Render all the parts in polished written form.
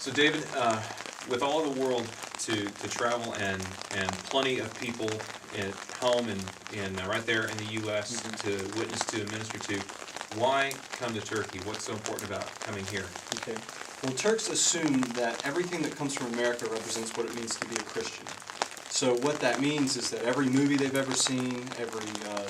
So David, with all of the world to travel and plenty of people at home and right there in the U.S. to witness to and minister to, why come to Turkey? What's so important about coming here? Okay. Well, Turks assume that everything that comes from America represents what it means to be a Christian. So what that means is that every movie they've ever seen, every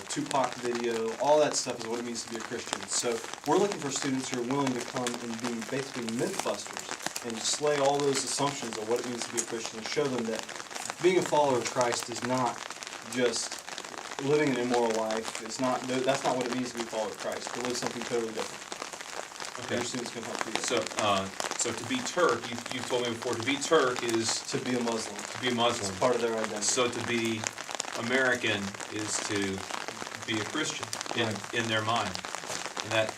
Tupac video, all that stuff is what it means to be a Christian. So we're looking for students who are willing to come and be basically mythbusters and slay all those assumptions of what it means to be a Christian and show them that being a follower of Christ is not just living an immoral life. It's not. That's not what it means to be a follower of Christ. To live something totally different. Okay. Your students can help you. So to be Turk, you told me before, to be Turk is To be a Muslim. to be a Muslim. It's part of their identity. So to be American is to be a Christian in their mind, and that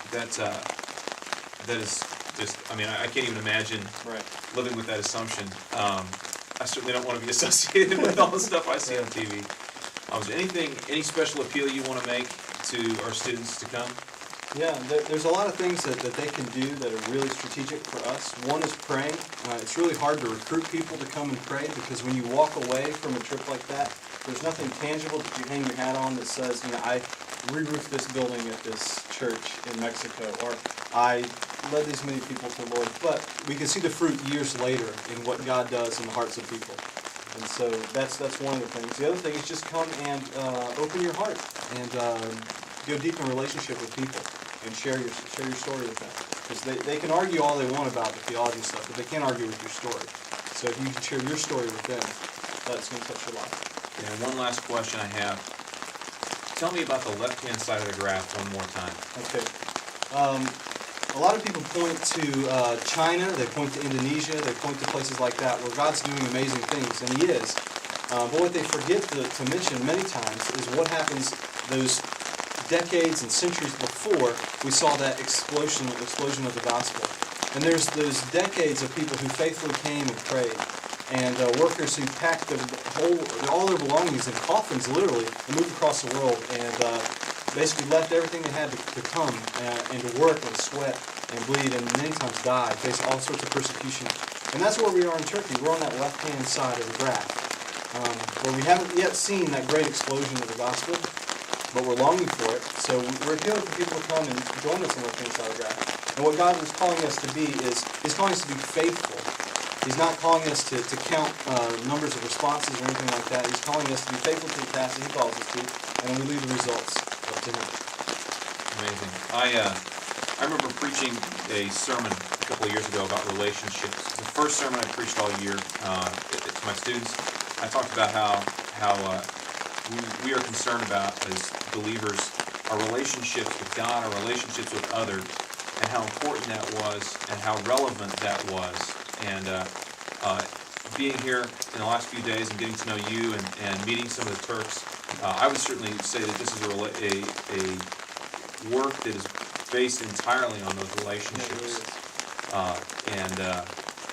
is just. I mean, I can't even imagine living with that assumption. I certainly don't want to be associated with all the stuff I see on TV. Is there any special appeal you want to make to our students to come? Yeah, there's a lot of things that they can do that are really strategic for us. One is praying. It's really hard to recruit people to come and pray because when you walk away from a trip like that, there's nothing tangible that you hang your hat on that says, I re-roofed this building at this church in Mexico, or I led these many people to the Lord. But we can see the fruit years later in what God does in the hearts of people. And so that's one of the things. The other thing is just come and open your heart and go deep in relationship with people and share your story with them. Because they can argue all they want about the theology stuff, but they can't argue with your story. So if you can share your story with them, that's going to touch your life. And one last question I have. Tell me about the left-hand side of the graph one more time. Okay. A lot of people point to China, they point to Indonesia, they point to places like that where God's doing amazing things, and He is. But what they forget to mention many times is what happens those decades and centuries before we saw that explosion of the gospel. And there's those decades of people who faithfully came and prayed, and workers who packed all their belongings in coffins, literally, and moved across the world, and basically left everything they had to come and to work and sweat and bleed and many times die, face all sorts of persecution. And that's where we are in Turkey. We're on that left-hand side of the graph, where we haven't yet seen that great explosion of the gospel, but we're longing for it. So we're appealing for people to come and join us on the left-hand side of the graph. And what God is calling us to be is He's calling us to be faithful. He's not calling us to count numbers of responses or anything like that. He's calling us to be faithful to the task that He calls us to, and we leave the results up to Him. Amazing. I remember preaching a sermon a couple of years ago about relationships. It's the first sermon I preached all year to my students. I talked about how we are concerned about, as believers, our relationships with God, our relationships with others, and how important that was and how relevant that was. And being here in the last few days and getting to know you and meeting some of the Turks, I would certainly say that this is a work that is based entirely on those relationships.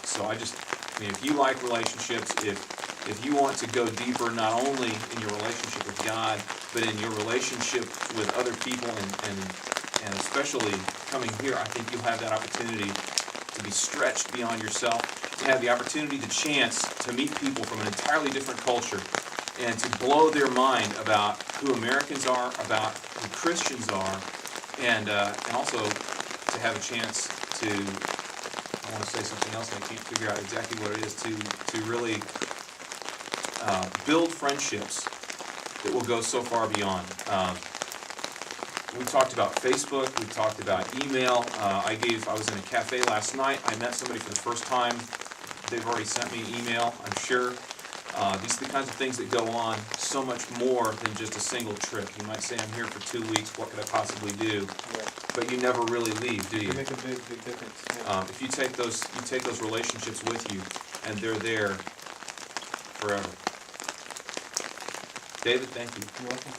So if you like relationships, if you want to go deeper, not only in your relationship with God, but in your relationship with other people, and especially coming here, I think you'll have that opportunity to be stretched beyond yourself, to have the opportunity, the chance to meet people from an entirely different culture, and to blow their mind about who Americans are, about who Christians are, and also to have a chance to, I want to say something else and I can't figure out exactly what it is, to really build friendships that will go so far beyond. We talked about Facebook, we talked about email. I was in a cafe last night, I met somebody for the first time. They've already sent me an email, I'm sure. These are the kinds of things that go on so much more than just a single trip. You might say, I'm here for 2 weeks, what could I possibly do? Right. But you never really leave, do you? You make a big difference. Yeah. If you take those relationships with you, and they're there forever. David, thank you. You're welcome.